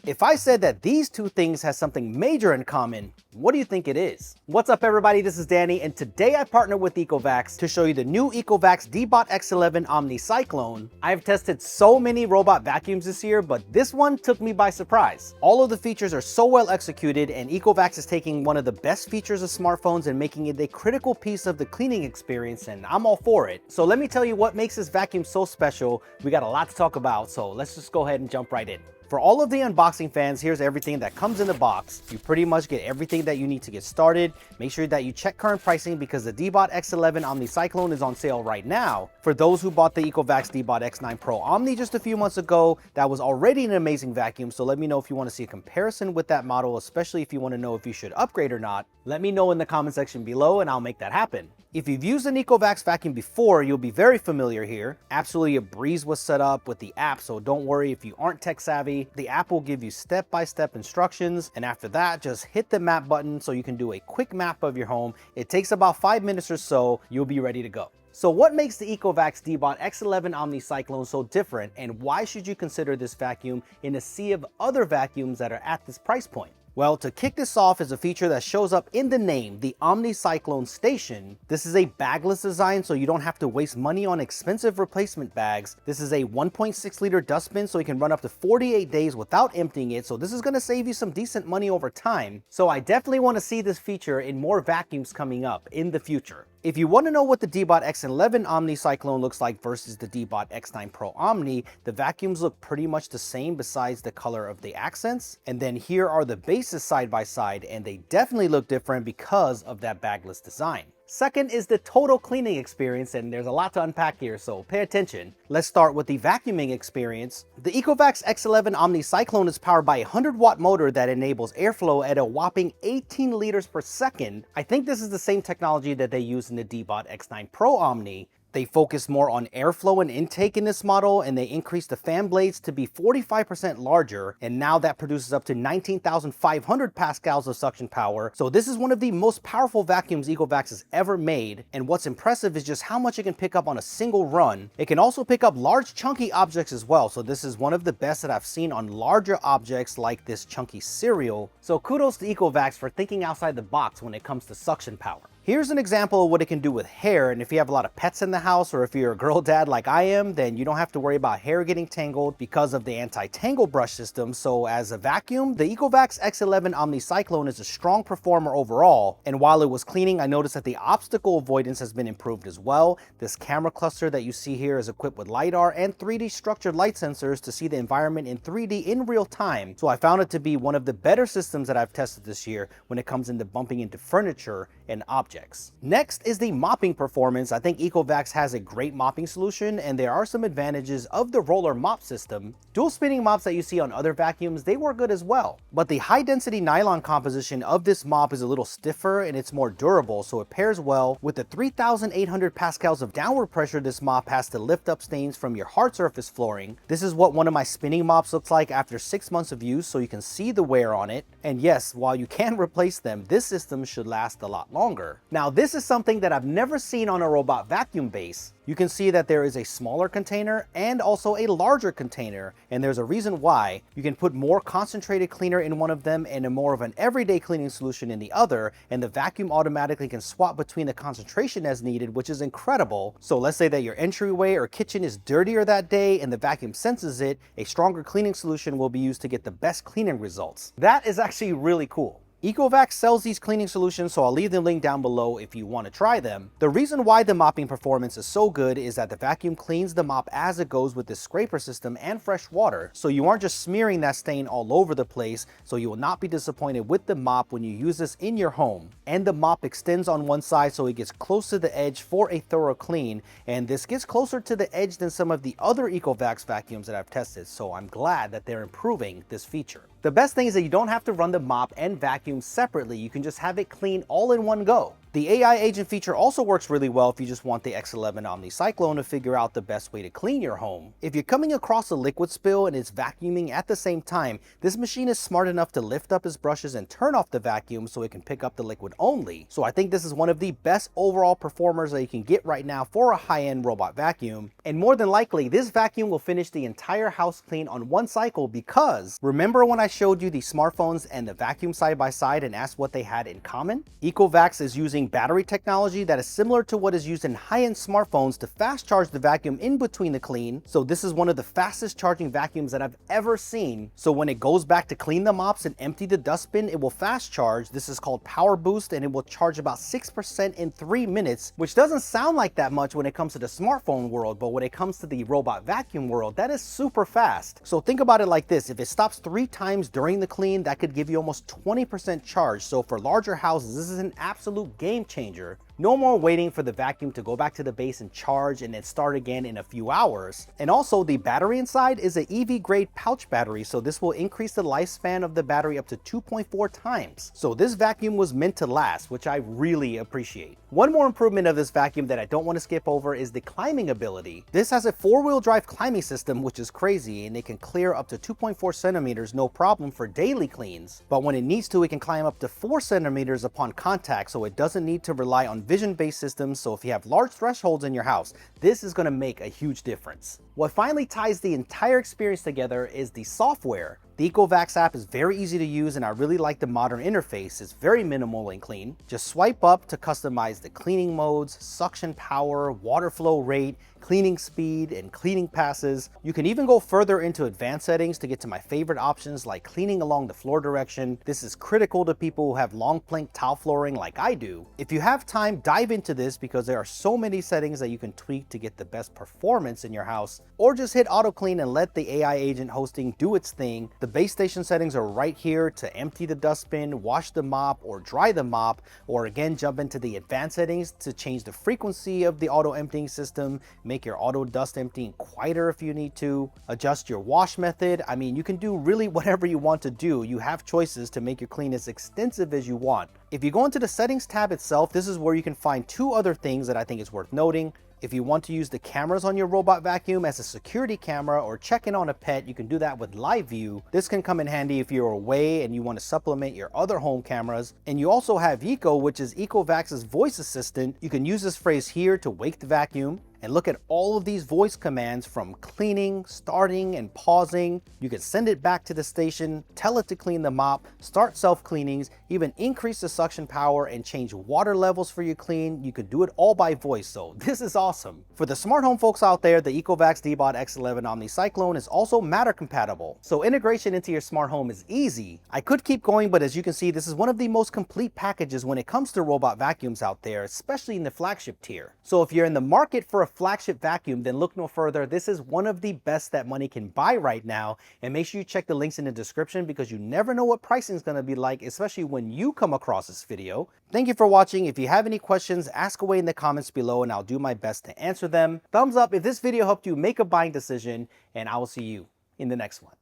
If I said that these two things have something major in common, what do you think it is? What's up everybody, this is Danny, and today I partner with Ecovacs to show you the new Ecovacs Deebot X11 OmniCyclone. I've tested so many robot vacuums this year, but this one took me by surprise. All of the features are so well executed, and Ecovacs is taking one of the best features of smartphones and making it a critical piece of the cleaning experience, and I'm all for it. So let me tell you what makes this vacuum so special. We got a lot to talk about, so let's just go ahead and jump right in. For all of the unboxing fans, here's everything that comes in the box. You pretty much get everything that you need to get started. Make sure that you check current pricing because the Deebot X11 OmniCyclone is on sale right now. For those who bought the Ecovacs Deebot X9 Pro Omni just a few months ago, that was already an amazing vacuum, so let me know if you want to see a comparison with that model, especially if you want to know if you should upgrade or not. Let me know in the comment section below and I'll make that happen. If you've used an Ecovacs vacuum before, you'll be very familiar here. Absolutely a breeze was set up with the app, so don't worry if you aren't tech savvy. The app will give you step-by-step instructions, and after that, just hit the map button so you can do a quick map of your home. It takes about 5 minutes or so, you'll be ready to go. So what makes the Ecovacs Deebot X11 OmniCyclone so different, and why should you consider this vacuum in a sea of other vacuums that are at this price point? Well, to kick this off is a feature that shows up in the name, the OmniCyclone Station. This is a bagless design, so you don't have to waste money on expensive replacement bags. This is a 1.6 liter dustbin, so you can run up to 48 days without emptying it, so this is gonna save you some decent money over time. So I definitely wanna see this feature in more vacuums coming up in the future. If you want to know what the Deebot X11 OmniCyclone looks like versus the Deebot X9 Pro Omni, the vacuums look pretty much the same besides the color of the accents. And then here are the bases side by side, and they definitely look different because of that bagless design. Second is the total cleaning experience, and there's a lot to unpack here, so pay attention. Let's start with the vacuuming experience. The Ecovacs X11 OmniCyclone is powered by a 100-watt motor that enables airflow at a whopping 18 liters per second. I think this is the same technology that they use in the Deebot X9 Pro Omni. They focus more on airflow and intake in this model, and they increased the fan blades to be 45% larger, and now that produces up to 19,500 pascals of suction power. So this is one of the most powerful vacuums Ecovacs has ever made, and what's impressive is just how much it can pick up on a single run. It can also pick up large chunky objects as well, so this is one of the best that I've seen on larger objects like this chunky cereal. So kudos to Ecovacs for thinking outside the box when it comes to suction power. Here's an example of what it can do with hair, and if you have a lot of pets in the house or if you're a girl dad like I am, then you don't have to worry about hair getting tangled because of the anti-tangle brush system. So as a vacuum, the Ecovacs X11 OmniCyclone is a strong performer overall, and while it was cleaning, I noticed that the obstacle avoidance has been improved as well. This camera cluster that you see here is equipped with LiDAR and 3D structured light sensors to see the environment in 3D in real time, so I found it to be one of the better systems that I've tested this year when it comes into bumping into furniture and objects. Next is the mopping performance. I think Ecovacs has a great mopping solution, and there are some advantages of the roller mop system. Dual spinning mops that you see on other vacuums, they work good as well. But the high density nylon composition of this mop is a little stiffer and it's more durable, so it pairs well with the 3,800 pascals of downward pressure this mop has to lift up stains from your hard surface flooring. This is what one of my spinning mops looks like after 6 months of use, so you can see the wear on it. And yes, while you can replace them, this system should last a lot longer. Now this is something that I've never seen on a robot vacuum base. You can see that there is a smaller container and also a larger container, and there's a reason why. You can put more concentrated cleaner in one of them and a more of an everyday cleaning solution in the other, and the vacuum automatically can swap between the concentration as needed, which is incredible. So let's say that your entryway or kitchen is dirtier that day and the vacuum senses it, a stronger cleaning solution will be used to get the best cleaning results. That is actually really cool. Ecovacs sells these cleaning solutions, so I'll leave the link down below if you want to try them. The reason why the mopping performance is so good is that the vacuum cleans the mop as it goes with the scraper system and fresh water, so you aren't just smearing that stain all over the place, so you will not be disappointed with the mop when you use this in your home. And the mop extends on one side so it gets close to the edge for a thorough clean, and this gets closer to the edge than some of the other Ecovacs vacuums that I've tested, so I'm glad that they're improving this feature. The best thing is that you don't have to run the mop and vacuum separately. You can just have it clean all in one go. The AI agent feature also works really well if you just want the X11 OmniCyclone to figure out the best way to clean your home. If you're coming across a liquid spill and it's vacuuming at the same time, this machine is smart enough to lift up its brushes and turn off the vacuum so it can pick up the liquid only. So I think this is one of the best overall performers that you can get right now for a high-end robot vacuum. And more than likely, this vacuum will finish the entire house clean on one cycle because remember when I showed you the smartphones and the vacuum side by side and asked what they had in common? Ecovacs is using battery technology that is similar to what is used in high-end smartphones to fast charge the vacuum in between the clean. So this is one of the fastest charging vacuums that I've ever seen. So when it goes back to clean the mops and empty the dustbin, it will fast charge. This is called power boost, and it will charge about 6% in 3 minutes, which doesn't sound like that much when it comes to the smartphone world, but when it comes to the robot vacuum world, that is super fast. So think about it like this: if it stops 3 times during the clean, that could give you almost 20% charge. So for larger houses, this is an absolute game changer. No more waiting for the vacuum to go back to the base and charge and then start again in a few hours. And also, the battery inside is an EV grade pouch battery, so this will increase the lifespan of the battery up to 2.4 times. So this vacuum was meant to last, which I really appreciate. One more improvement of this vacuum that I don't want to skip over is the climbing ability. This has a 4-wheel drive climbing system, which is crazy, and it can clear up to 2.4 centimeters no problem for daily cleans. But when it needs to, it can climb up to 4 centimeters upon contact, so it doesn't need to rely on vision-based systems. So if you have large thresholds in your house, this is going to make a huge difference. What finally ties the entire experience together is the software. The Ecovacs app is very easy to use, and I really like the modern interface. It's very minimal and clean. Just swipe up to customize the cleaning modes, suction power, water flow rate, cleaning speed, and cleaning passes. You can even go further into advanced settings to get to my favorite options like cleaning along the floor direction. This is critical to people who have long plank tile flooring like I do. If you have time, dive into this because there are so many settings that you can tweak to get the best performance in your house, or just hit auto clean and let the AI agent hosting do its thing. The base station settings are right here to empty the dustbin, wash the mop, or dry the mop, or again jump into the advanced settings to change the frequency of the auto emptying system, make your auto dust emptying quieter if you need to, adjust your wash method. I mean, you can do really whatever you want to do. You have choices to make your clean as extensive as you want. If you go into the settings tab itself, this is where you can find 2 other things that I think is worth noting. If you want to use the cameras on your robot vacuum as a security camera or check in on a pet, you can do that with live view. This can come in handy if you're away and you want to supplement your other home cameras. And you also have Eco, which is Ecovacs' voice assistant. You can use this phrase here to wake the vacuum. And look at all of these voice commands, from cleaning, starting, and pausing. You can send it back to the station, tell it to clean the mop, start self-cleanings, even increase the suction power and change water levels for your clean. You could do it all by voice, so this is awesome. For the smart home folks out there, the Ecovacs Deebot X11 OmniCyclone is also Matter compatible, so integration into your smart home is easy. I could keep going, but as you can see, this is one of the most complete packages when it comes to robot vacuums out there, especially in the flagship tier. So if you're in the market for a flagship vacuum, then look no further. This is one of the best that money can buy right now, and make sure you check the links in the description because you never know what pricing is going to be like, especially when you come across this video. Thank you for watching. If you have any questions, ask away in the comments below and I'll do my best to answer them. Thumbs up if this video helped you make a buying decision, and I will see you in the next one.